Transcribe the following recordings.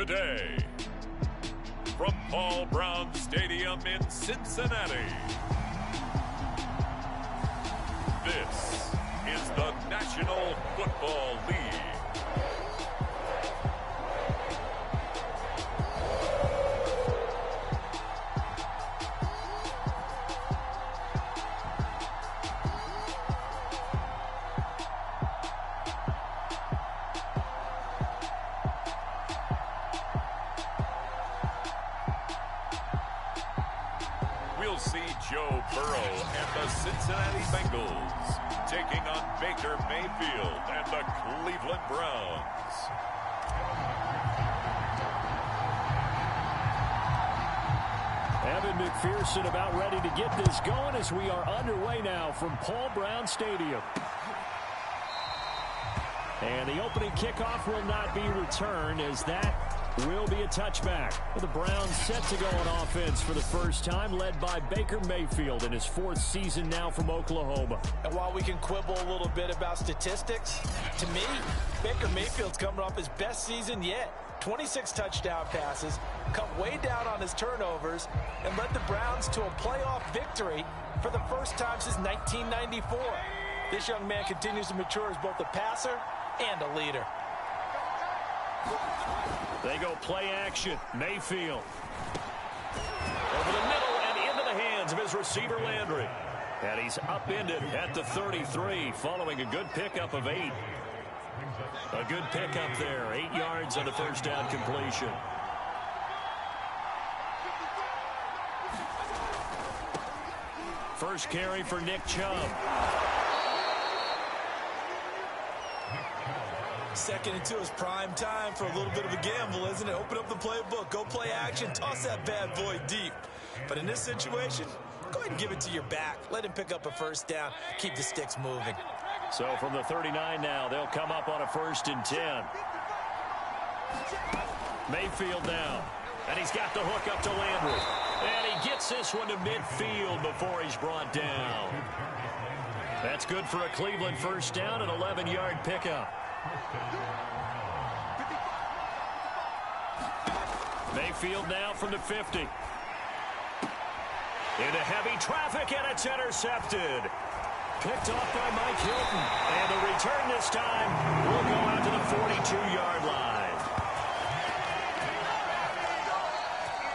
Today, from Paul Brown Stadium in Cincinnati, this is the National Football League. We'll see Joe Burrow and the Cincinnati Bengals taking on Baker Mayfield and the Cleveland Browns. Evan McPherson about ready to get this going as we are underway now from Paul Brown Stadium. And the opening kickoff will not be returned as that will be a touchback. The Browns set to go on offense for the first time, led by Baker Mayfield in his fourth season now from Oklahoma. And while we can quibble a little bit about statistics, to me, Baker Mayfield's coming off his best season yet. 26 touchdown passes, cut way down on his turnovers, and led the Browns to a playoff victory for the first time since 1994. This young man continues to mature as both a passer and a leader. They go play action. Mayfield. Over the middle and into the hands of his receiver Landry. And he's upended at the 33 following a good pickup of 8. A good pickup there. 8 yards on the first down completion. First carry for Nick Chubb. Second into his prime time for a little bit of a gamble, isn't it? Open up the playbook, go play action, toss that bad boy deep. But in this situation, go ahead and give it to your back. Let him pick up a first down, keep the sticks moving. So from the 39 now, they'll come up on a 1st and 10. Mayfield now. And he's got the hook up to Landry. And he gets this one to midfield before he's brought down. That's good for a Cleveland first down, an 11-yard pickup. Mayfield now from the 50. Into heavy traffic, and it's intercepted. Picked off by Mike Hilton. And the return this time will go out to the 42-yard line.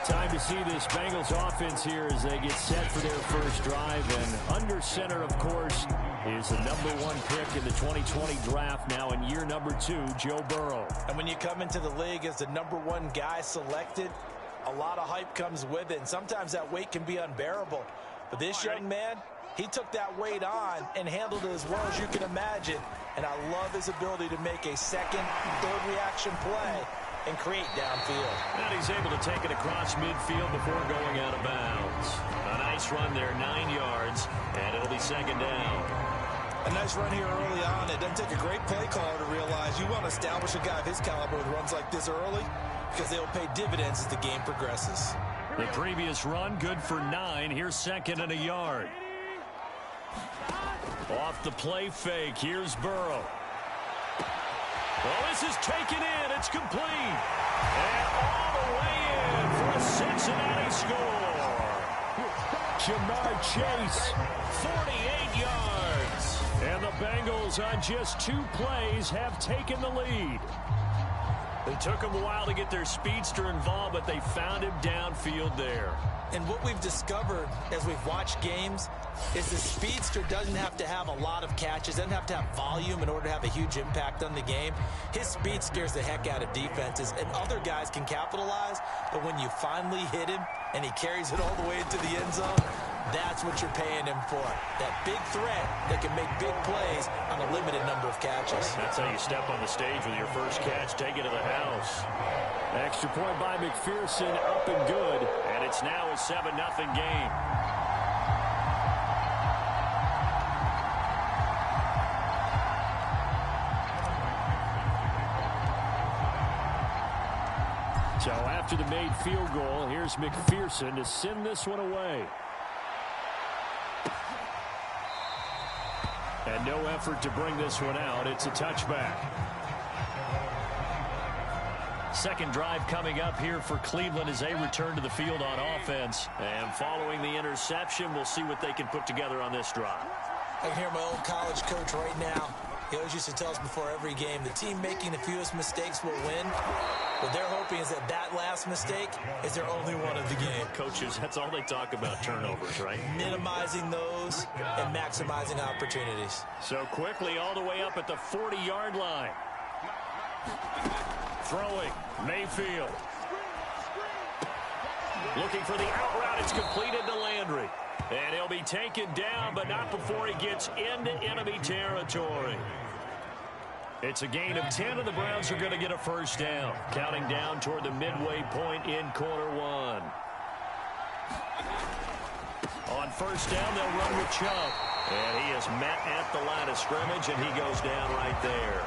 Time to see this Bengals offense here as they get set for their first drive. And under center, of course, is the #1 pick in the 2020 draft, now in year #2, Joe Burrow. And when you come into the league as the #1 guy selected, a lot of hype comes with it, and sometimes that weight can be unbearable. But this young man, he took that weight on and handled it as well as you can imagine. And I love his ability to make a second, third reaction play and create downfield. And he's able to take it across midfield before going out of bounds. A nice run there, 9 yards, and it'll be second down. A nice run here early on. It doesn't take a great play caller to realize you want to establish a guy of his caliber with runs like this early because they'll pay dividends as the game progresses. The previous run, good for 9. Here's 2nd and a yard. Off the play fake, here's Burrow. Well, this is taken in. It's complete. And all the way in for a Cincinnati score. Ja'Marr Chase, 48 yards. And the Bengals on just 2 plays have taken the lead. It took them a while to get their speedster involved, but they found him downfield there. And what we've discovered as we've watched games is the speedster doesn't have to have a lot of catches, doesn't have to have volume in order to have a huge impact on the game. His speed scares the heck out of defenses, and other guys can capitalize, but when you finally hit him and he carries it all the way into the end zone, that's what you're paying him for. That big threat that can make big plays on a limited number of catches. That's how you step on the stage with your first catch, take it to the house. Extra point by McPherson, up and good, and it's now a 7-0 game. So after the made field goal, here's McPherson to send this one away. And no effort to bring this one out. It's a touchback. Second drive coming up here for Cleveland as they return to the field on offense. And following the interception, we'll see what they can put together on this drive. I can hear my old college coach right now. He always used to tell us before every game, the team making the fewest mistakes will win. What they're hoping is that that last mistake is their only one of the game. Coaches, that's all they talk about, turnovers, right? Minimizing those and maximizing opportunities. So quickly all the way up at the 40-yard line. Throwing, Mayfield. Looking for the out route. It's completed to Landry. And he'll be taken down, but not before he gets into enemy territory. It's a gain of 10, and the Browns are going to get a first down. Counting down toward the midway point in quarter one. On first down, they'll run with Chubb. And he is met at the line of scrimmage, and he goes down right there.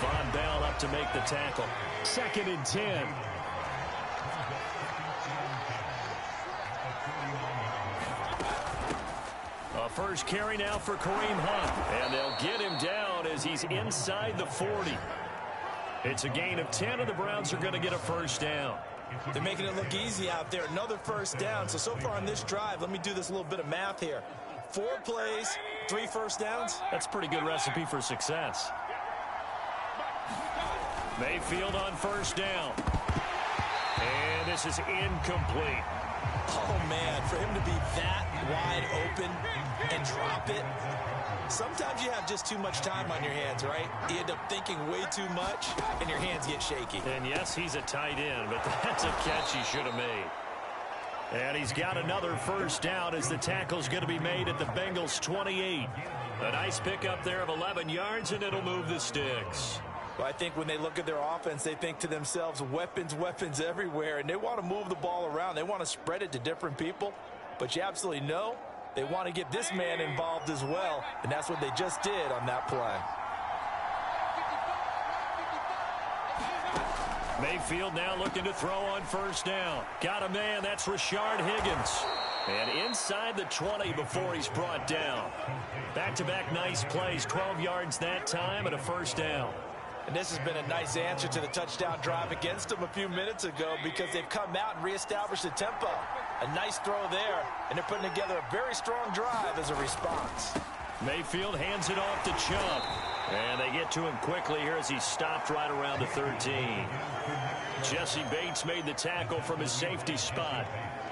Von Bell up to make the tackle. 2nd and 10. First carry now for Kareem Hunt. And they'll get him down as he's inside the 40. It's a gain of 10, and the Browns are going to get a first down. They're making it look easy out there. Another first down. So far on this drive, let me do this little bit of math here. 4 plays, 3 first downs. That's a pretty good recipe for success. Mayfield on first down. And this is incomplete. Oh, man, for him to be that wide open and drop it. Sometimes you have just too much time on your hands, right? You end up thinking way too much, and your hands get shaky. And, yes, he's a tight end, but that's a catch he should have made. And he's got another first down as the tackle's going to be made at the Bengals' 28. A nice pickup there of 11 yards, and it'll move the sticks. Well, I think when they look at their offense, they think to themselves, weapons, weapons everywhere, and they want to move the ball around. They want to spread it to different people, but you absolutely know they want to get this man involved as well, and that's what they just did on that play. Mayfield now looking to throw on first down. Got a man, that's Rashard Higgins. And inside the 20 before he's brought down. Back-to-back nice plays, 12 yards that time and a first down. And this has been a nice answer to the touchdown drive against them a few minutes ago because they've come out and reestablished the tempo. A nice throw there, and they're putting together a very strong drive as a response. Mayfield hands it off to Chubb. And they get to him quickly here as he stopped right around the 13. Jesse Bates made the tackle from his safety spot.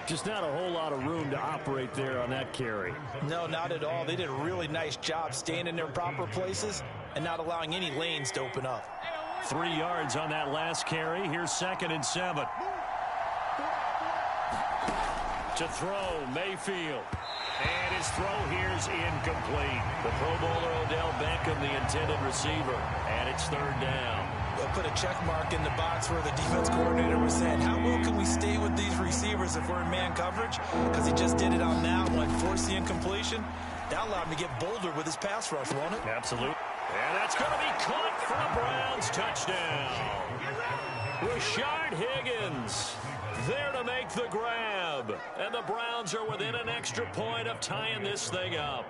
Just not a whole lot of room to operate there on that carry. No, not at all. They did a really nice job staying in their proper places and not allowing any lanes to open up. 3 yards on that last carry. Here's 2nd and 7. To throw, Mayfield. And his throw here's incomplete. The Pro Bowler Odell Beckham, the intended receiver. And it's 3rd down. They'll put a check mark in the box where the defense coordinator was saying, how well can we stay with these receivers if we're in man coverage? Because he just did it on that one, forced the incompletion. That allowed him to get bolder with his pass rush, won't it? Absolutely. And that's going to be caught for the Browns. Touchdown. Rashard Higgins there to make the grab. And the Browns are within an extra point of tying this thing up.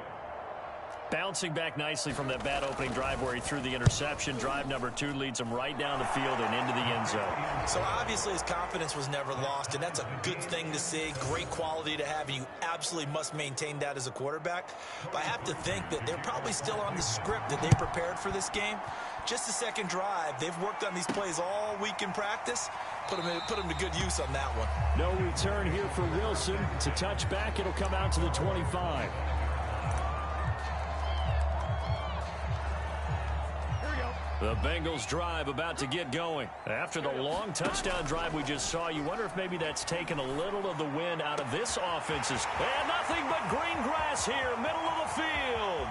Bouncing back nicely from that bad opening drive where he threw the interception. Drive number 2 leads him right down the field and into the end zone. So obviously his confidence was never lost, and that's a good thing to see. Great quality to have, and you absolutely must maintain that as a quarterback. But I have to think that they're probably still on the script that they prepared for this game. Just the second drive. They've worked on these plays all week in practice. Put them to good use on that one. No return here for Wilson. To touch back, it'll come out to the 25. The Bengals drive about to get going. After the long touchdown drive we just saw, you wonder if maybe that's taken a little of the wind out of this offense's. And nothing but green grass here, middle of the field.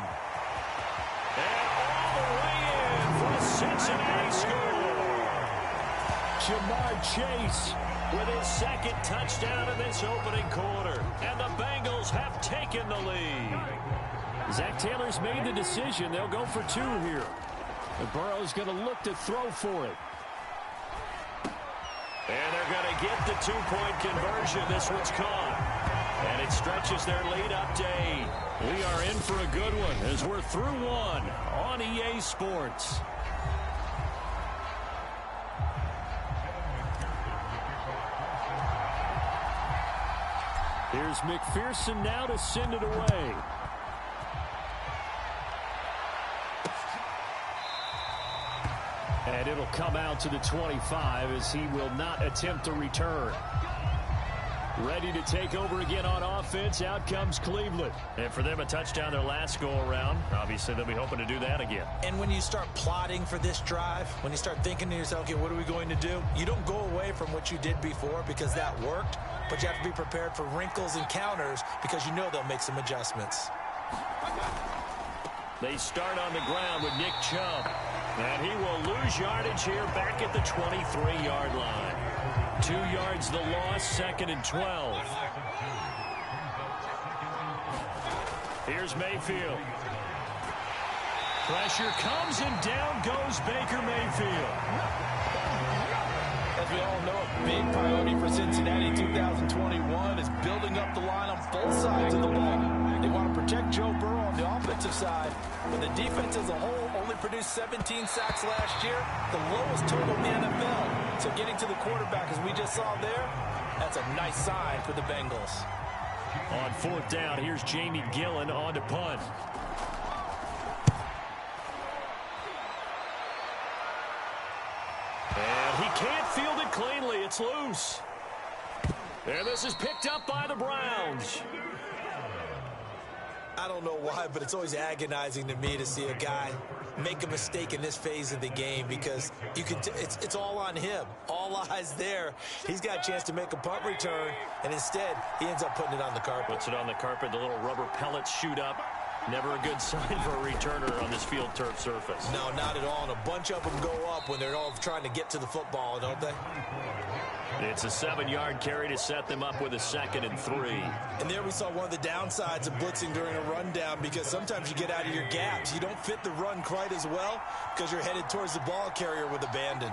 And all the way in for a Cincinnati score. Jamar Chase with his 2nd touchdown in this opening quarter. And the Bengals have taken the lead. Zach Taylor's made the decision. They'll go for 2 here. And Burrow's going to look to throw for it. And they're going to get the 2-point conversion. This one's caught. And it stretches their lead up to 8. We are in for a good one as we're through 1 on EA Sports. Here's McPherson now to send it away. And it'll come out to the 25 as he will not attempt to return. Ready to take over again on offense. Out comes Cleveland. And for them, a touchdown their last go-around. Obviously, they'll be hoping to do that again. And when you start plotting for this drive, when you start thinking to yourself, okay, what are we going to do? You don't go away from what you did before because that worked, but you have to be prepared for wrinkles and counters because you know they'll make some adjustments. They start on the ground with Nick Chubb. And he will lose yardage here back at the 23-yard line. 2 yards the loss, 2nd and 12. Here's Mayfield. Pressure comes and down goes Baker Mayfield. As we all know, a big priority for Cincinnati 2021 is building up the line on both sides of the ball. They want to protect Joe Burrow on the offensive side, but the defense as a whole only produced 17 sacks last year, the lowest total in the NFL. So getting to the quarterback, as we just saw there, that's a nice sign for the Bengals. On 4th down, here's Jamie Gillen on to punt. And he can't field it cleanly. It's loose. And this is picked up by the Browns. I don't know why, but it's always agonizing to me to see a guy make a mistake in this phase of the game because you can it's all on him. All eyes there. He's got a chance to make a punt return, and instead he ends up putting it on the carpet. Puts it on the carpet. The little rubber pellets shoot up. Never a good sign for a returner on this field turf surface. No, not at all. And a bunch of them go up when they're all trying to get to the football, don't they? It's a 7-yard carry to set them up with a 2nd and 3. And there we saw one of the downsides of blitzing during a rundown because sometimes you get out of your gaps. You don't fit the run quite as well because you're headed towards the ball carrier with abandon.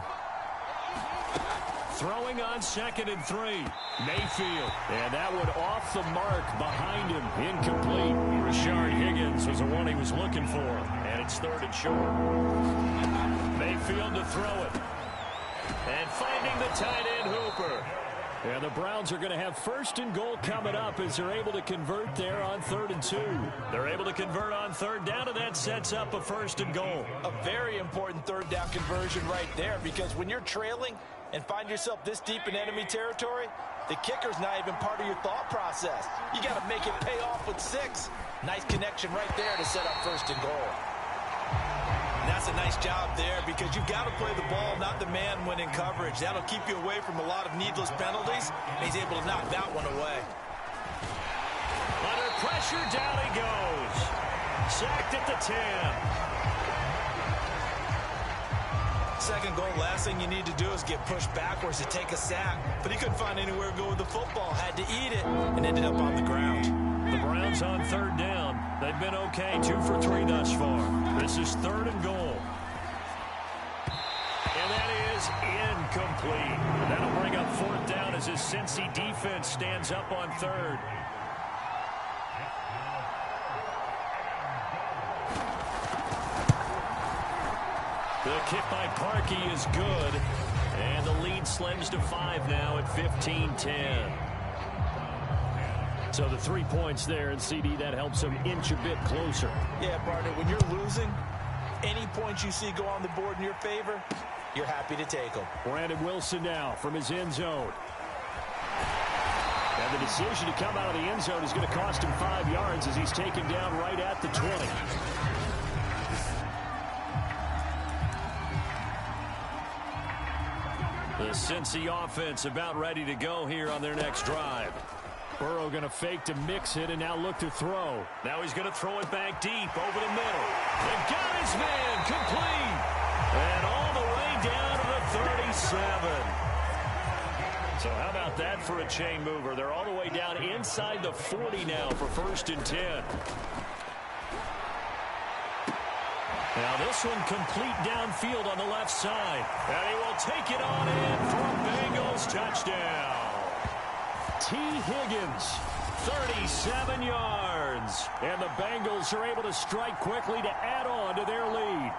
Throwing on 2nd and 3. Mayfield. And that one off the mark behind him. Incomplete. Rashard Higgins was the one he was looking for. And it's 3rd and short. Mayfield to throw it. And finding the tight end Hooper. And the Browns are going to have 1st and goal coming up as they're able to convert there on 3rd and 2. They're able to convert on 3rd down, and that sets up a 1st and goal. A very important 3rd down conversion right there because when you're trailing and find yourself this deep in enemy territory, the kicker's not even part of your thought process. You got to make it pay off with 6. Nice connection right there to set up 1st and goal. And that's a nice job there because you've got to play the ball, not the man when in coverage. That'll keep you away from a lot of needless penalties. And he's able to knock that one away. Under pressure, down he goes. Sacked at the 10. 2nd goal, last thing you need to do is get pushed backwards to take a sack. But he couldn't find anywhere to go with the football. Had to eat it and ended up on the ground. The Browns on 3rd down. They've been okay, 2 for 3 thus far. This is 3rd and goal. And that is incomplete. That'll bring up 4th down as his Cincy defense stands up on 3rd. The kick by Parkey is good. And the lead slims to 5 now at 15-10. So the 3 points there, and CD, that helps him inch a bit closer. Yeah, partner, when you're losing, any points you see go on the board in your favor, you're happy to take them. Brandon Wilson now from his end zone. And the decision to come out of the end zone is going to cost him 5 yards as he's taken down right at the 20. The Cincy offense about ready to go here on their next drive. Burrow going to fake to mix it and now look to throw. Now he's going to throw it back deep over the middle. And got his man complete. And all the way down to the 37. So how about that for a chain mover? They're all the way down inside the 40 now for 1st and 10. Now this one complete downfield on the left side. And he will take it on in for a Bengals touchdown. T. Higgins, 37 yards. And the Bengals are able to strike quickly to add on to their lead.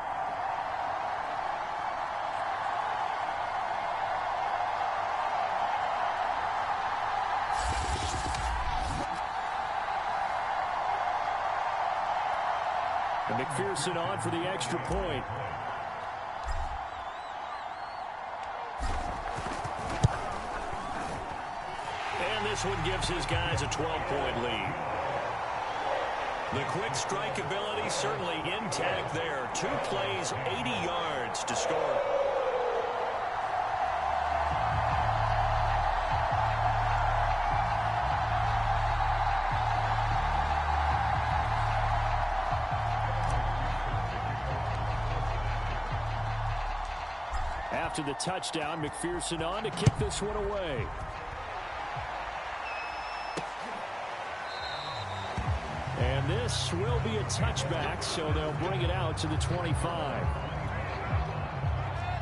McPherson on for the extra point. And this one gives his guys a 12-point lead. The quick strike ability certainly intact there. 2 plays, 80 yards to score. After the touchdown, McPherson on to kick this one away. And this will be a touchback, so they'll bring it out to the 25.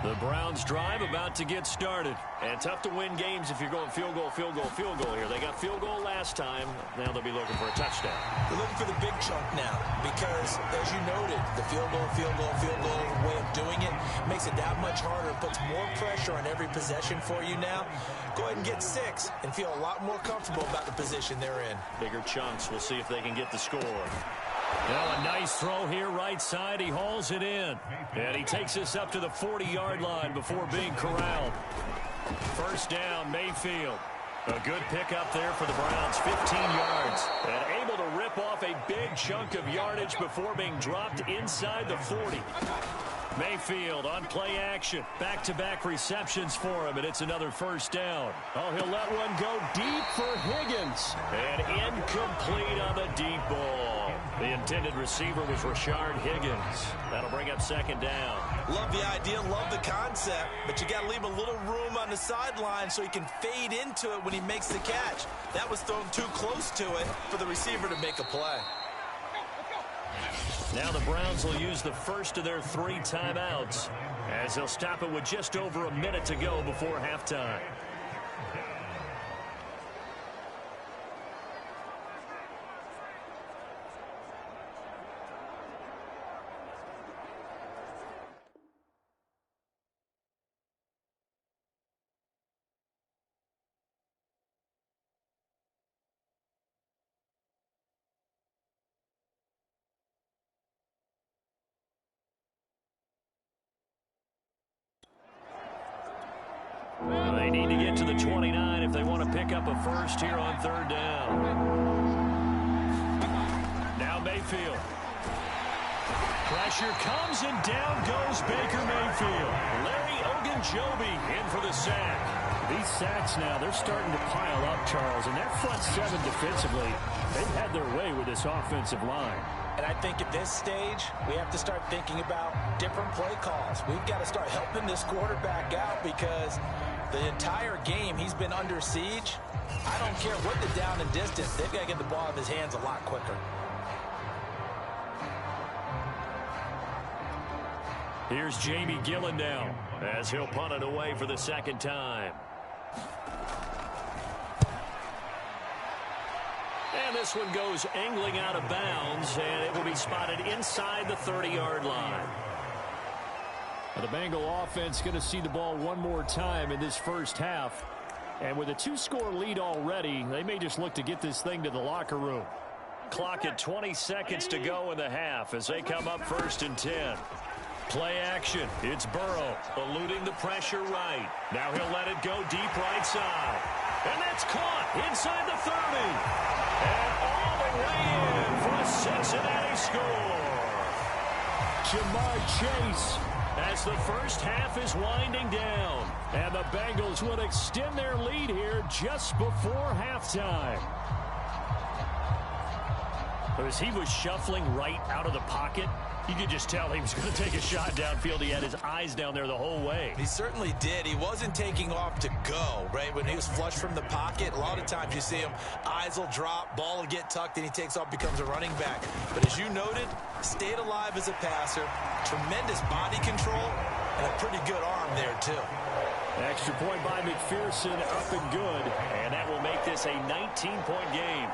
The Browns drive about to get started. And tough to win games if you're going field goal, field goal, field goal here. They got field goal last time. Now they'll be looking for a touchdown. They're looking for the big chunk now because, as you noted, the field goal way of doing it makes it that much harder. It puts more pressure on every possession for you now. Go ahead and get 6 and feel a lot more comfortable about the position they're in. Bigger chunks. We'll see if they can get the score. Now a nice throw here right side. He hauls it in. And he takes this up to the 40-yard line before being corralled. First down, Mayfield. A good pickup there for the Browns, 15 yards. And able to rip off a big chunk of yardage before being dropped inside the 40. Mayfield on play action. Back-to-back receptions for him, and it's another first down. Oh, he'll let one go deep for Higgins. And incomplete on the deep ball. The intended receiver was Rashard Higgins. That'll bring up second down. Love the idea, love the concept, but you got to leave a little room on the sideline so he can fade into it when he makes the catch. That was thrown too close to it for the receiver to make a play. Now the Browns will use the first of their 3 timeouts as they'll stop it with just over a minute to go before halftime. They need to get to the 29 if they want to pick up a first here on third down. Now Mayfield. Pressure comes and down goes Baker Mayfield. Larry Ogunjobi in for the sack. These sacks now, they're starting to pile up, Charles, and that front 7 defensively, they've had their way with this offensive line. And I think at this stage, we have to start thinking about different play calls. We've got to start helping this quarterback out because the entire game he's been under siege. I don't care what the down and distance. They've got to get the ball out of his hands a lot quicker. Here's Jamie Gillen now as he'll punt it away for the second time. And this one goes angling out of bounds, and it will be spotted inside the 30-yard line. The Bengal offense going to see the ball one more time in this first half. And with a 2-score lead already, they may just look to get this thing to the locker room. Clock at 20 seconds to go in the half as they come up first and 10. Play action. It's Burrow eluding the pressure right. Now he'll let it go deep right side. And that's caught inside the 30. And all the way in for a Cincinnati score. Jamar Chase as the first half is winding down. And the Bengals will extend their lead here just before halftime. As he was shuffling right out of the pocket, you could just tell he was going to take a shot downfield. He had his eyes down there the whole way. He certainly did. He wasn't taking off to go, right? When he was flush from the pocket, a lot of times you see him, eyes will drop, ball will get tucked, and he takes off, becomes a running back. But as you noted, stayed alive as a passer, tremendous body control, and a pretty good arm there, too. Extra point by McPherson, up and good. And that will make this a 19-point game.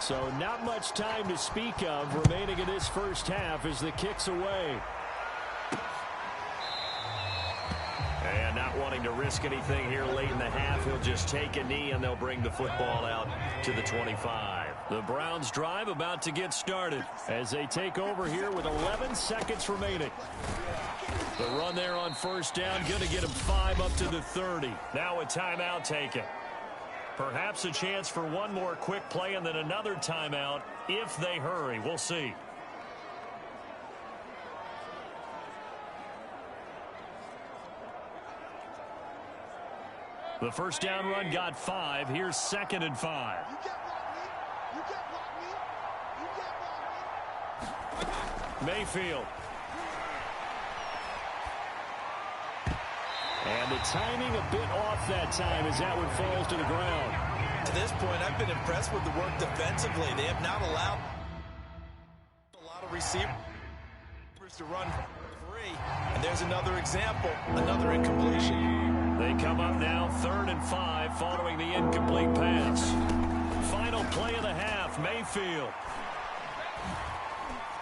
So not much time to speak of remaining in this first half as the kick's away. And not wanting to risk anything here late in the half, he'll just take a knee and they'll bring the football out to the 25. The Browns drive about to get started as they take over here with 11 seconds remaining. The run there on first down, going to get him 5 up to the 30. Now a timeout taken. Perhaps a chance for one more quick play and then another timeout if they hurry. We'll see. The first down run got 5. Here's 2nd and 5. Mayfield. And the timing a bit off that time as that one falls to the ground. To this point, I've been impressed with the work defensively. They have not allowed a lot of receivers to run free. And there's another example, another incompletion. They come up now 3rd and 5 following the incomplete pass. Final play of the half, Mayfield.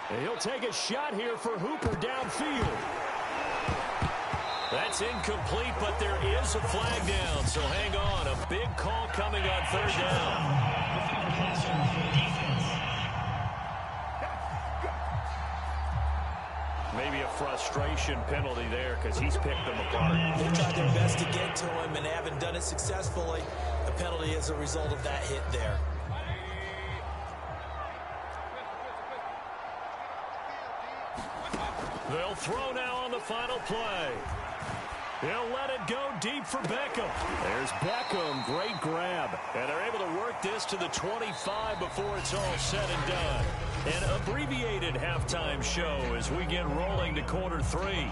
And he'll take a shot here for Hooper downfield. That's incomplete, but there is a flag down, so hang on. A big call coming on 3rd down. Maybe a frustration penalty there because he's picked them apart. They tried their best to get to him and haven't done it successfully. A penalty as a result of that hit there. They'll throw now on the final play. He'll let it go deep for Beckham. There's Beckham. Great grab. And they're able to work this to the 25 before it's all said and done. An abbreviated halftime show as we get rolling to quarter 3.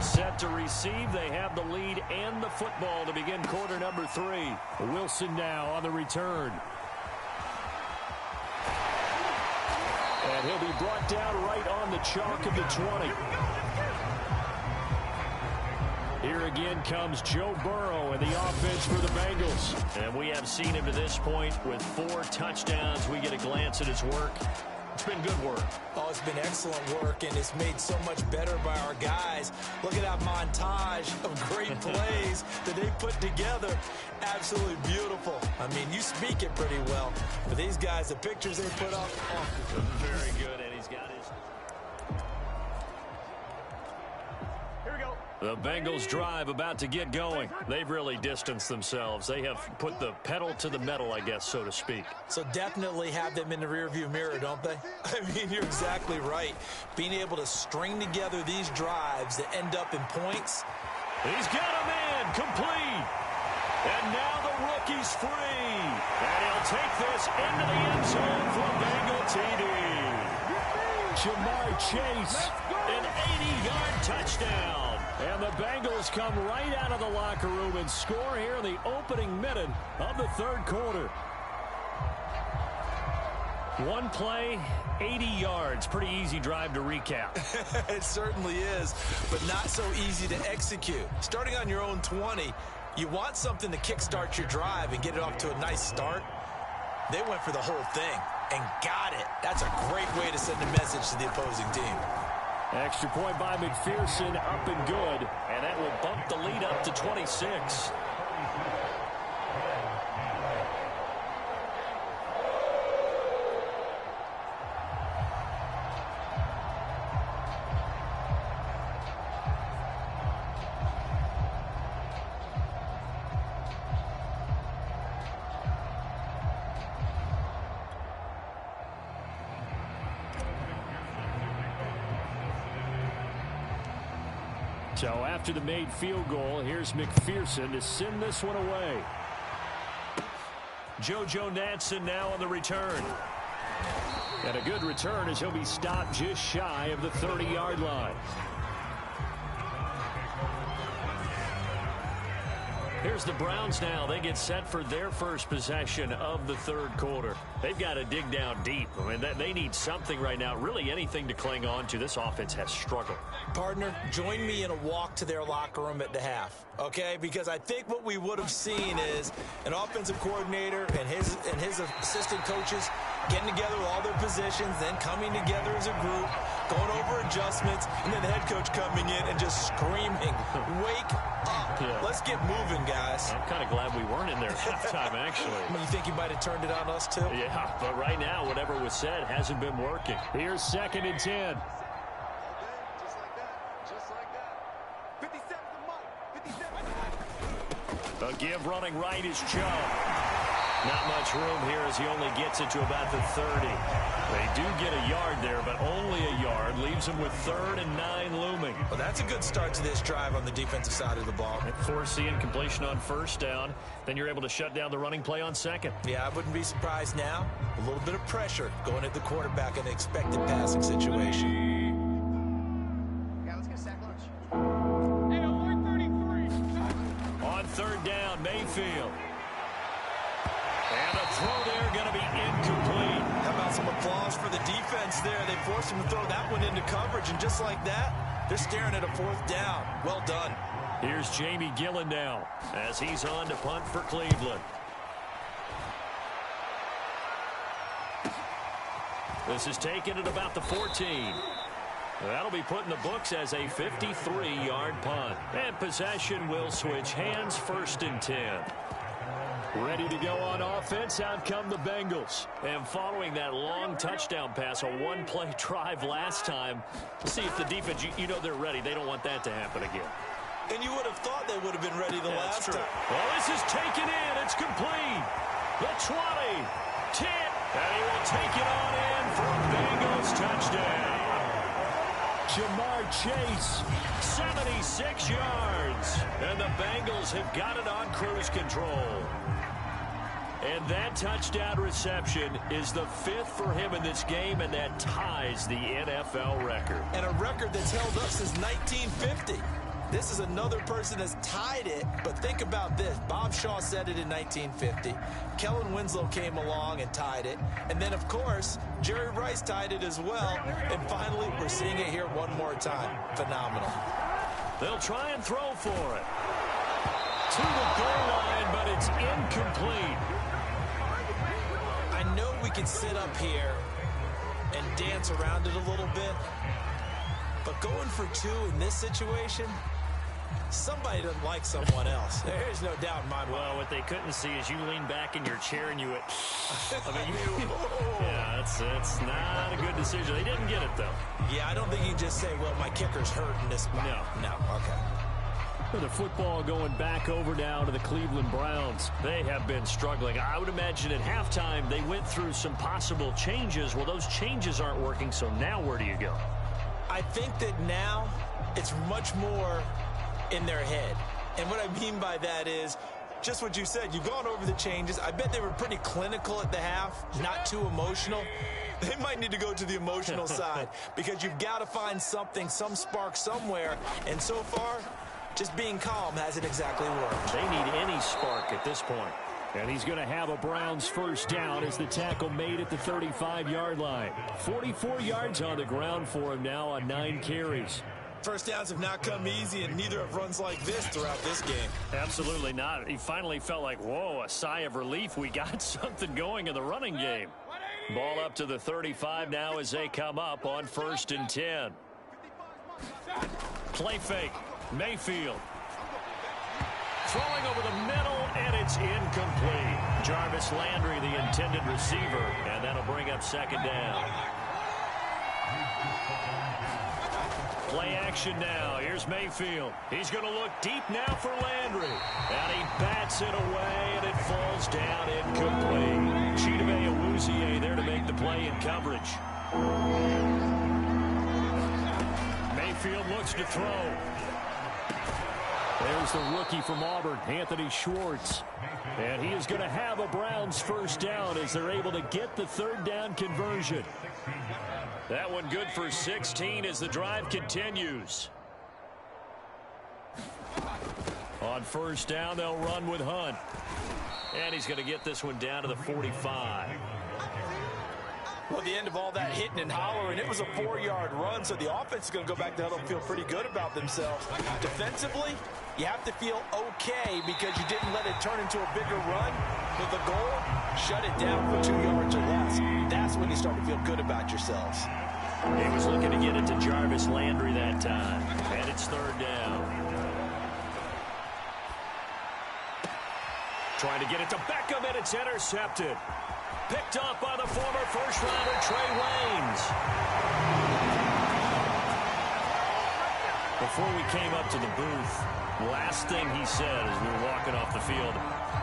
Bengals set to receive. They have the lead and the football to begin quarter number 3. Wilson now on the return. And he'll be brought down right on the chalk of the 20. Here again comes Joe Burrow and the offense for the Bengals. And we have seen him to this point with 4 touchdowns. We get a glance at his work. It's been good work. Oh, it's been excellent work, and it's made so much better by our guys. Look at that montage of great plays that they put together. Absolutely beautiful. I mean, you speak it pretty well. But these guys, the pictures they put up, oh. Very good, and he's got his... Here we go. The Bengals drive about to get going. They've really distanced themselves. They have put the pedal to the metal, I guess, so to speak. So definitely have them in the rearview mirror, don't they? I mean, you're exactly right. Being able to string together these drives that end up in points. He's got a man complete. And now the rookie's free. And he'll take this into the end zone for a Bengal TD. Jamar Chase, an 80-yard touchdown. And the Bengals come right out of the locker room and score here in the opening minute of the third quarter. One play, 80 yards. Pretty easy drive to recap. It certainly is, but not so easy to execute. Starting on your own 20, you want something to kickstart your drive and get it off to a nice start. They went for the whole thing and got it. That's a great way to send a message to the opposing team. Extra point by McPherson, up and good. And that will bump the lead up to 26. So after the made field goal, here's McPherson to send this one away. JoJo Natson now on the return. And a good return as he'll be stopped just shy of the 30-yard line. Here's the Browns now. They get set for their first possession of the third quarter. They've got to dig down deep. I mean, they need something right now, really anything to cling on to. This offense has struggled. Partner, join me in a walk to their locker room at the half, okay? Because I think what we would have seen is an offensive coordinator and his assistant coaches getting together with all their positions, then coming together as a group, going over adjustments, and then the head coach coming in and just screaming, wake up. Yeah. Let's get moving, guys. I'm kind of glad we weren't in there at halftime, actually. I mean, you think you might have turned it on us, too? Yeah, but right now, whatever was said hasn't been working. Here's 2nd and 10. A give running right is Joe. Not much room here as he only gets it to about the 30. They do get a yard there, but only a yard. Leaves him with 3rd and 9 looming. Well, that's a good start to this drive on the defensive side of the ball. Foreseeing completion on first down. Then you're able to shut down the running play on second. Yeah, I wouldn't be surprised now. A little bit of pressure going at the quarterback in an expected passing situation. Yeah, let's get a sack lunch. Hey, on 33. On 3rd down, Mayfield. And the throw there going to be incomplete. How about some applause for the defense there? They forced him to throw that one into coverage, and just like that, they're staring at a 4th down. Well done. Here's Jamie Gillen now as he's on to punt for Cleveland. This is taken at about the 14. That'll be put in the books as a 53-yard punt. And possession will switch hands, 1st and 10. Ready to go on offense, out come the Bengals. And following that long touchdown pass, a one-play drive last time, see if the defense, you know they're ready. They don't want that to happen again. And you would have thought they would have been ready the last time. Well, this is taken in. It's complete. The 20, 10, and he will take it on in for a Bengals touchdown. Jamar Chase, 76 yards. And the Bengals have got it on cruise control. And that touchdown reception is the 5th for him in this game, and that ties the NFL record. And a record that's held up since 1950. This is another person that's tied it, but think about this. Bob Shaw said it in 1950. Kellen Winslow came along and tied it. And then, of course, Jerry Rice tied it as well. And finally, we're seeing it here one more time. Phenomenal. They'll try and throw for it. To the goal line, but it's incomplete. I know we can sit up here and dance around it a little bit, but going for two in this situation, somebody doesn't like someone else. There's no doubt in my mind. Well, what they couldn't see is you lean back in your chair and you went, yeah, that's not a good decision. They didn't get it, though. Yeah, I don't think you can just say, well, my kicker's hurt in this spot. No, okay. The football going back over now to the Cleveland Browns. They have been struggling. I would imagine at halftime they went through some possible changes. Well, those changes aren't working, so now where do you go? I think that now it's much more in their head. And what I mean by that is just what you said. You've gone over the changes. I bet they were pretty clinical at the half, not too emotional. They might need to go to the emotional side because you've got to find something, some spark somewhere. And so far, just being calm hasn't exactly worked. They need any spark at this point. And he's going to have a Browns first down as the tackle made at the 35-yard line. 44 yards on the ground for him now on 9 carries. First downs have not come easy, and neither have runs like this throughout this game. Absolutely not. He finally felt like, whoa, a sigh of relief. We got something going in the running game. Ball up to the 35 now as they come up on 1st and 10. Play fake. Mayfield. Throwing over the middle, and it's incomplete. Jarvis Landry, the intended receiver, and that'll bring up 2nd down. Play action now. Here's Mayfield. He's going to look deep now for Landry. And he bats it away, and it falls down incomplete. Chidobe Awuzie there to make the play in coverage. Mayfield looks to throw. There's the rookie from Auburn, Anthony Schwartz. And he is going to have a Browns first down as they're able to get the 3rd down conversion. That one good for 16 as the drive continues. On 1st down, they'll run with Hunt. And he's going to get this one down to the 45. Well, the end of all that hitting and hollering, it was a 4-yard run, so the offense is going to go back to huddle and feel pretty good about themselves. Defensively, you have to feel okay because you didn't let it turn into a bigger run. With the goal, shut it down for 2 yards or less. That's when you start to feel good about yourselves. He was looking to get it to Jarvis Landry that time, and it's 3rd down. Trying to get it to Beckham, and it's intercepted. Picked up by the former first-rounder Trey Waynes. Before we came up to the booth, last thing he said as we were walking off the field,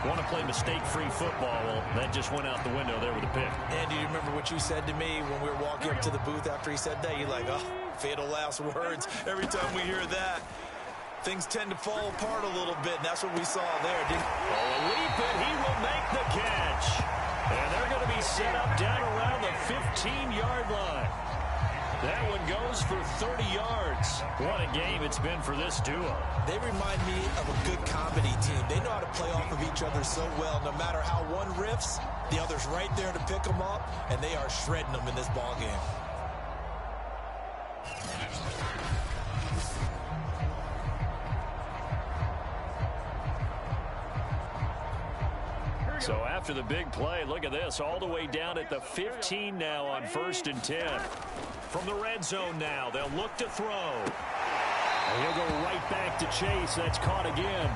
want to play mistake-free football. Well, that just went out the window there with a pick. And do you remember what you said to me when we were walking up to the booth after he said that? You're like, oh, fatal last words. Every time we hear that, things tend to fall apart a little bit, and that's what we saw there. Leap, and he will make the catch. And they're going to be set up down around the 15-yard line. That one goes for 30 yards. What a game it's been for this duo. They remind me of a good comedy team. They know how to play off of each other so well. No matter how one riffs, the other's right there to pick them up, and they are shredding them in this ball game. So after the big play, look at this, all the way down at the 15 now on 1st and 10. From the red zone now, they'll look to throw. And he'll go right back to Chase. That's caught again.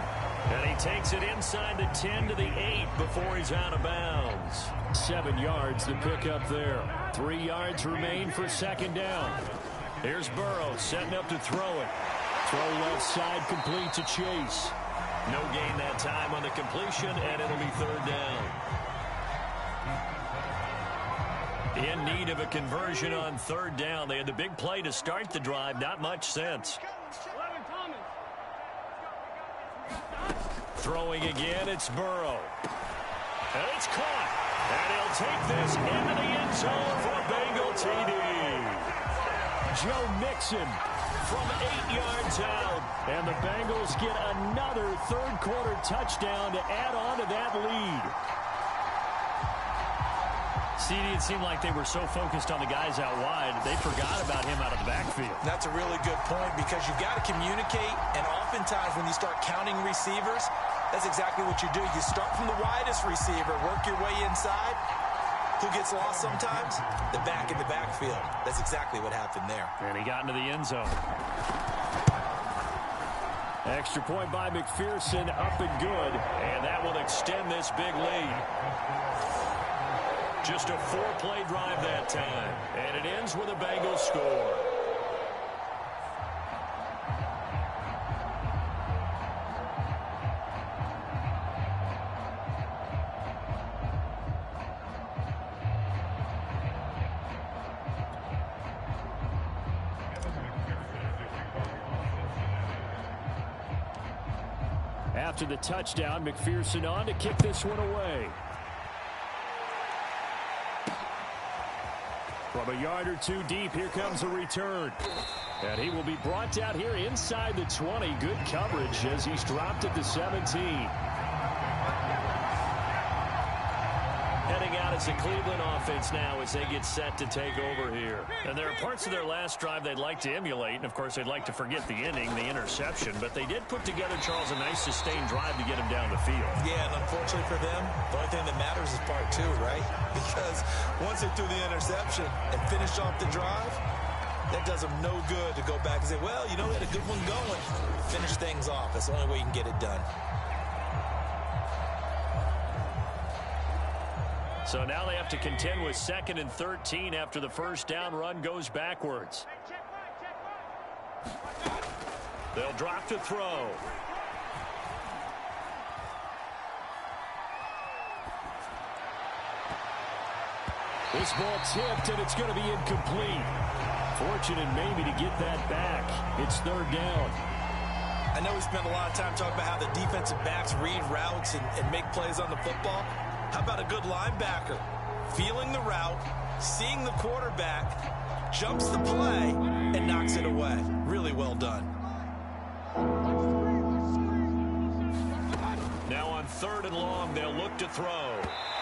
And he takes it inside the 10 to the 8 before he's out of bounds. 7 yards to pick up there. 3 yards remain for 2nd down. Here's Burrow setting up to throw it. Throw left side complete to Chase. No gain that time on the completion, and it'll be 3rd down. In need of a conversion on 3rd down. They had the big play to start the drive. Not much sense. Throwing again, it's Burrow. And it's caught. And he'll take this into the end zone for Bengal TD. Joe Mixon from 8 yards out. And the Bengals get another third-quarter touchdown to add on to that lead. CD, it seemed like they were so focused on the guys out wide, they forgot about him out of the backfield. That's a really good point because you've got to communicate, and oftentimes when you start counting receivers, that's exactly what you do. You start from the widest receiver, work your way inside. Who gets lost sometimes? The back in the backfield. That's exactly what happened there. And he got into the end zone. Extra point by McPherson, up and good. And that will extend this big lead. Just a 4-play drive that time. And it ends with a Bengals score. After the touchdown, McPherson on to kick this one away. From a yard or two deep, here comes a return. And he will be brought down here inside the 20. Good coverage as he's dropped at the 17. Heading out as the Cleveland offense now as they get set to take over here. And there are parts of their last drive they'd like to emulate. And, of course, they'd like to forget the ending, the interception. But they did put together, Charles, a nice sustained drive to get him down the field. Yeah, and unfortunately for them, the only thing that matters is part 2, right? Because once they threw the interception and finished off the drive, that does them no good to go back and say, well, you know, we had a good one going. Finish things off. That's the only way you can get it done. So now they have to contend with 2nd and 13 after the first down run goes backwards. They'll drop to throw. This ball tipped, and it's going to be incomplete. Fortunate maybe to get that back. It's 3rd down. I know we spent a lot of time talking about how the defensive backs read routes and make plays on the football. How about a good linebacker? Feeling the route, seeing the quarterback, jumps the play, and knocks it away. Really well done. Now on 3rd and long, they'll look to throw.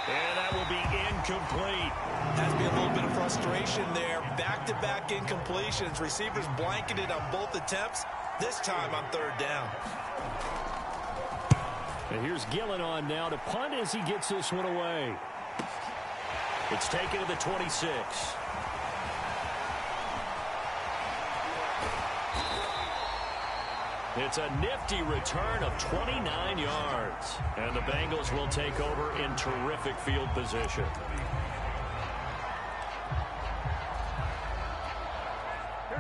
And that will be incomplete. Has to be a little bit of frustration there. Back-to-back incompletions. Receivers blanketed on both attempts. This time on 3rd down. And here's Gillen on now to punt as he gets this one away. It's taken to the 26. It's a nifty return of 29 yards. And the Bengals will take over in terrific field position.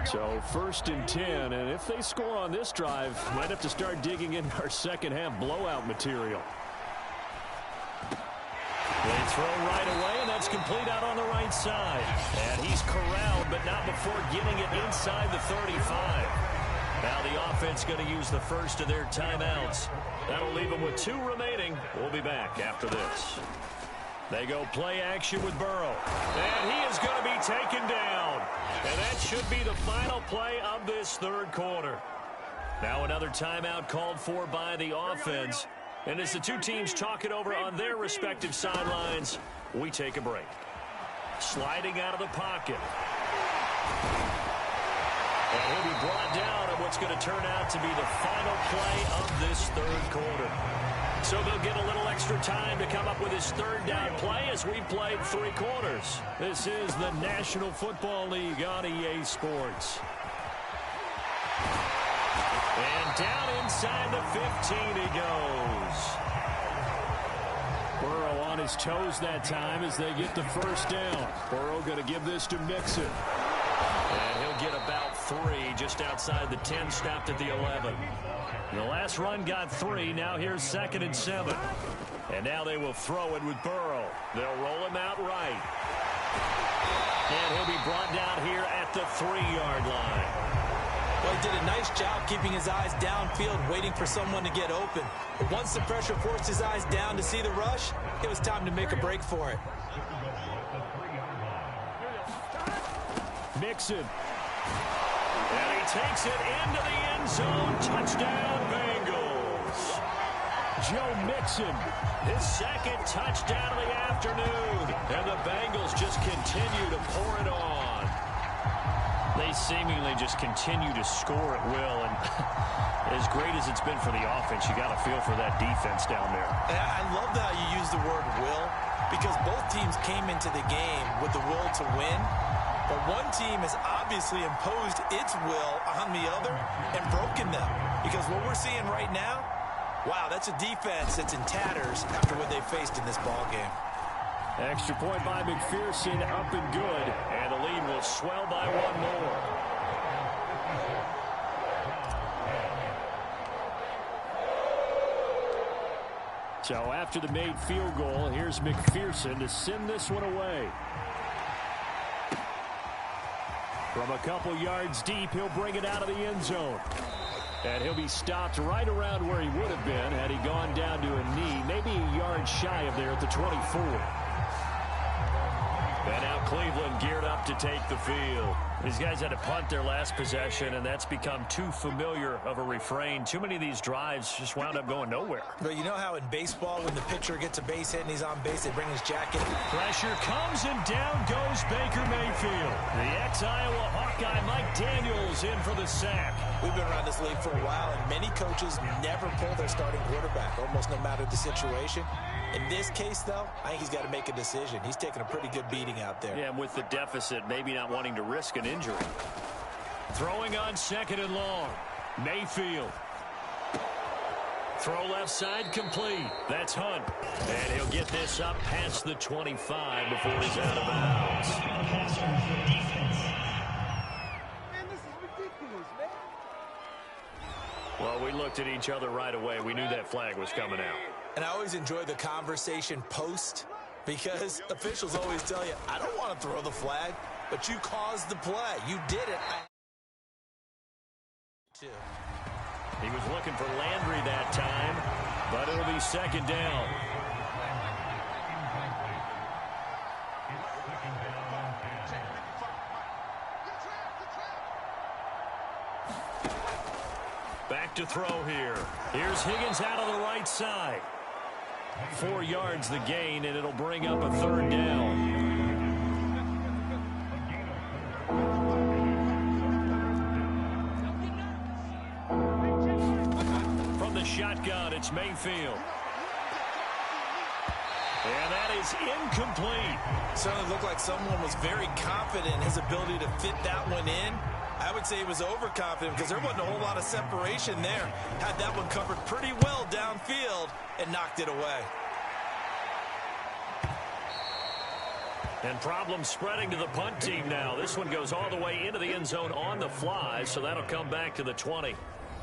So 1st and 10, and if they score on this drive, might have to start digging in our second half blowout material. They throw right away, and that's complete out on the right side. And he's corralled, but not before getting it inside the 35. Now the offense going to use the first of their timeouts. That'll leave them with 2 remaining. We'll be back after this. They go play action with Burrow. And he is going to be taken down. And that should be the final play of this 3rd quarter. Now another timeout called for by the offense. And as the 2 teams talk it over on their respective sidelines, we take a break. Sliding out of the pocket. And he'll be brought down at what's going to turn out to be the final play of this 3rd quarter. So they'll get a little extra time to come up with his 3rd down play as we've played 3 quarters. This is the National Football League on EA Sports. And down inside the 15 he goes. Burrow on his toes that time as they get the first down. Burrow going to give this to Mixon. And he'll get about 3 just outside the 10, stopped at the 11. The last run got 3. Now here's 2nd and 7. And now they will throw it with Burrow. They'll roll him out right. And he'll be brought down here at the 3-yard line. Well, he did a nice job keeping his eyes downfield, waiting for someone to get open. But once the pressure forced his eyes down to see the rush, it was time to make a break for it. Mixon. And he takes it into the end zone. Touchdown, Bengals. Joe Mixon, his second touchdown of the afternoon. And the Bengals just continue to pour it on. They seemingly just continue to score at will. And as great as it's been for the offense, you got to feel for that defense down there. And I love how you use the word will, because both teams came into the game with the will to win. But one team has obviously imposed its will on the other and broken them. Because what we're seeing right now, wow, that's a defense that's in tatters after what they faced in this ball game. Extra point by McPherson, up and good. And the lead will swell by one more. So after the made field goal, here's McPherson to send this one away. From a couple yards deep, he'll bring it out of the end zone. And he'll be stopped right around where he would have been had he gone down to a knee, maybe a yard shy of there at the 24. And now Cleveland geared up to take the field. These guys had to punt their last possession, and that's become too familiar of a refrain. Too many of these drives just wound up going nowhere. But you know how in baseball, when the pitcher gets a base hit and he's on base, they bring his jacket? Pressure comes, and down goes Baker Mayfield. The ex-Iowa Hawkeye Mike Daniels in for the sack. We've been around this league for a while, and many coaches never pull their starting quarterback, almost no matter the situation. In this case, though, I think he's got to make a decision. He's taking a pretty good beating out there. Yeah, and with the deficit, maybe not wanting to risk an injury. Throwing on second and long. Mayfield. Throw left side complete. That's Hunt. And he'll get this up past the 25 before he's out of bounds. Man, this is ridiculous, man. Well, we looked at each other right away. We knew that flag was coming out. And I always enjoy the conversation post, because officials always tell you, I don't want to throw the flag, but you caused the play. You did it. He was looking for Landry that time, but it'll be second down. Back to throw here. Here's Higgins out of the right side. 4 yards the gain, and it'll bring up a third down. From the shotgun, it's Mayfield. And that is incomplete. Certainly looked like someone was very confident in his ability to fit that one in. I would say he was overconfident because there wasn't a whole lot of separation there. Had that one covered pretty well downfield and knocked it away. And problems spreading to the punt team now. This one goes all the way into the end zone on the fly, so that'll come back to the 20.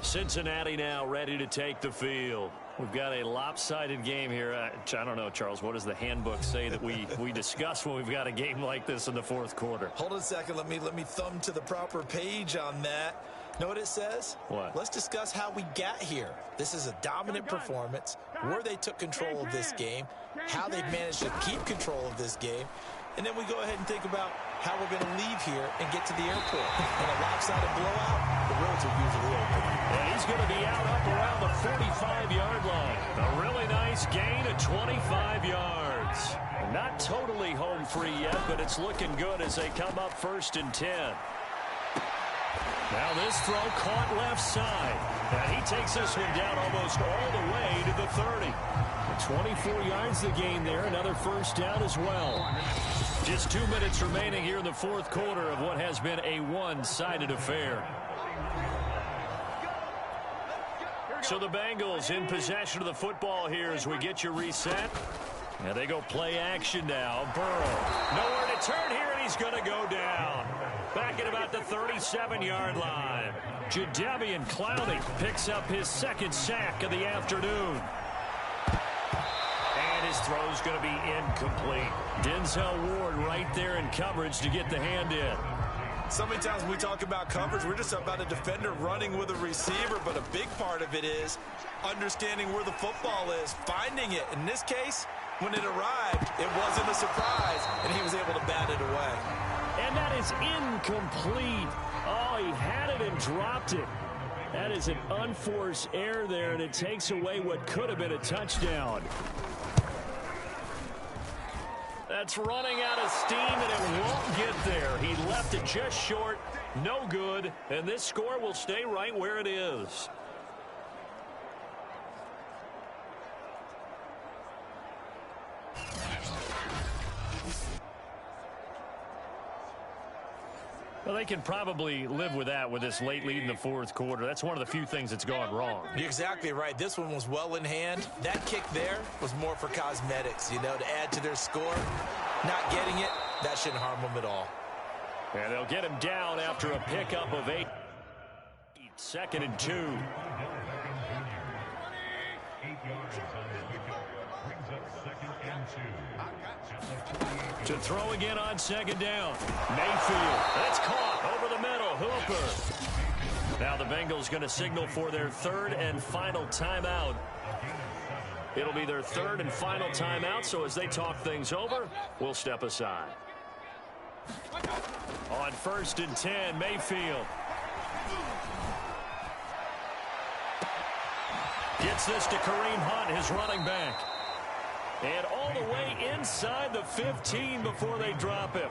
Cincinnati now ready to take the field. We've got a lopsided game here. I don't know, Charles, what does the handbook say that we discuss when we've got a game like this in the fourth quarter? Hold on a second. Let me thumb to the proper page on that. Know what it says? What? Let's discuss how we got here. This is a dominant performance, where they took control of this game, how they've managed to keep control of this game, and then we go ahead and think about how we're going to leave here and get to the airport. In a lopsided blowout, the roads are usually open. And he's going to be out up around the 45-yard line. A really nice gain of 25 yards. Not totally home free yet, but it's looking good as they come up 1st and 10. Now this throw caught left side. And he takes this one down almost all the way to the 30. 24 yards the gain there. Another first down as well. Just 2 minutes remaining here in the fourth quarter of what has been a one-sided affair. So the Bengals in possession of the football here as we get you reset. And they go play action now. Burrow. Nowhere to turn here, and he's going to go down. Back at about the 37-yard line. Jadeveon Clowney picks up his second sack of the afternoon. And his throw's going to be incomplete. Denzel Ward right there in coverage to get the hand in. So many times when we talk about coverage, we're just about a defender running with a receiver, but a big part of it is understanding where the football is, finding it. In this case, when it arrived, it wasn't a surprise, and he was able to bat it away. And that is incomplete. Oh, he had it and dropped it. That is an unforced error there, and it takes away what could have been a touchdown. That's running out of steam, and it won't get there. He left it just short. No good, and this score will stay right where it is. Well, they can probably live with that with this late lead in the fourth quarter. That's one of the few things that's gone wrong. You're exactly right. This one was well in hand. That kick there was more for cosmetics, you know, to add to their score. Not getting it, that shouldn't harm them at all. And they'll get him down after a pickup of 8. 2nd and 2. To throw again on 2nd down. Mayfield. That's caught over the middle. Hooper. Now the Bengals going to signal for their 3rd and final timeout. It'll be their 3rd and final timeout, so as they talk things over, we'll step aside. On 1st and 10, Mayfield. Gets this to Kareem Hunt, his running back. And all the way inside the 15 before they drop him.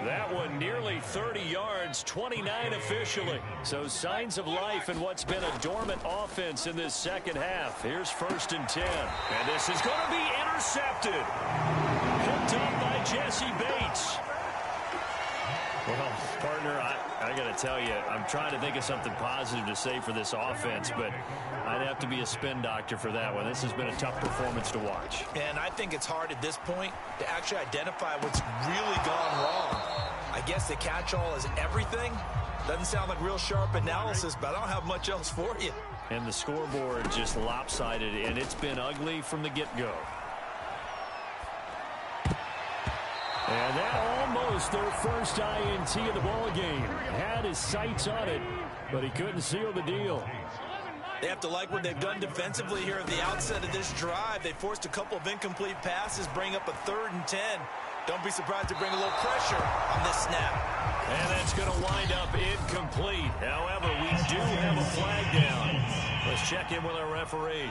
That one nearly 30 yards, 29 officially. So signs of life in what's been a dormant offense in this second half. Here's 1st and 10. And this is going to be intercepted. Picked up by Jesse Bates. Well, partner, I got to tell you, I'm trying to think of something positive to say for this offense, but I'd have to be a spin doctor for that one. This has been a tough performance to watch. And I think it's hard at this point to actually identify what's really gone wrong. I guess the catch-all is everything. Doesn't sound like real sharp analysis, but I don't have much else for you. And the scoreboard just lopsided, and it's been ugly from the get-go. And that almost their first INT of the ball game. Had his sights on it, but he couldn't seal the deal. They have to like what they've done defensively here at the outset of this drive. They forced a couple of incomplete passes, bring up a 3rd and 10. Don't be surprised to bring a little pressure on this snap. And that's going to wind up incomplete. However, we do have a flag down. Let's check in with our referee.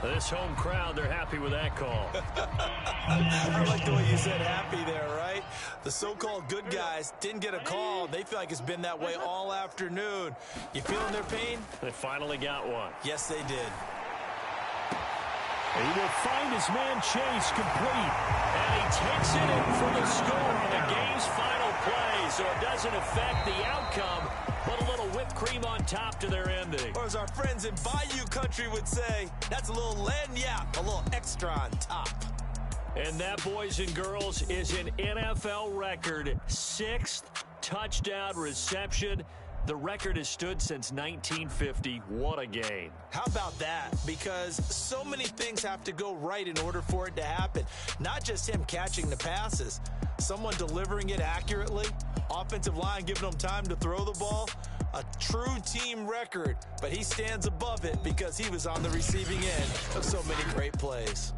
This home crowd, they're happy with that call. I like the way you said happy there, right? The so-called good guys didn't get a call. They feel like it's been that way all afternoon. You feeling their pain? They finally got one. Yes, they did. He will find his man Chase complete. And he takes it in for the score on the game's final play. So it doesn't affect the outcome, but a little whipped cream on top to their ending. Or as our friends in Bayou Country would say, that's a little lagniappe, a little extra on top. And that, boys and girls, is an NFL record 6th touchdown reception. The record has stood since 1950. What a game. How about that? Because so many things have to go right in order for it to happen. Not just him catching the passes, someone delivering it accurately, offensive line giving him time to throw the ball. A true team record, but he stands above it because he was on the receiving end of so many great plays.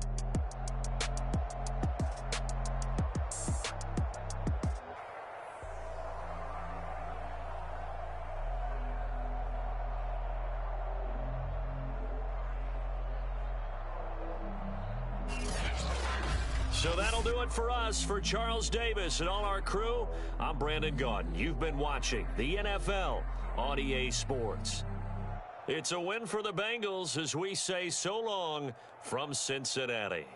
So that'll do it for us. For Charles Davis and all our crew, I'm Brandon Gaudin. You've been watching the NFL on EA Sports. It's a win for the Bengals as we say so long from Cincinnati.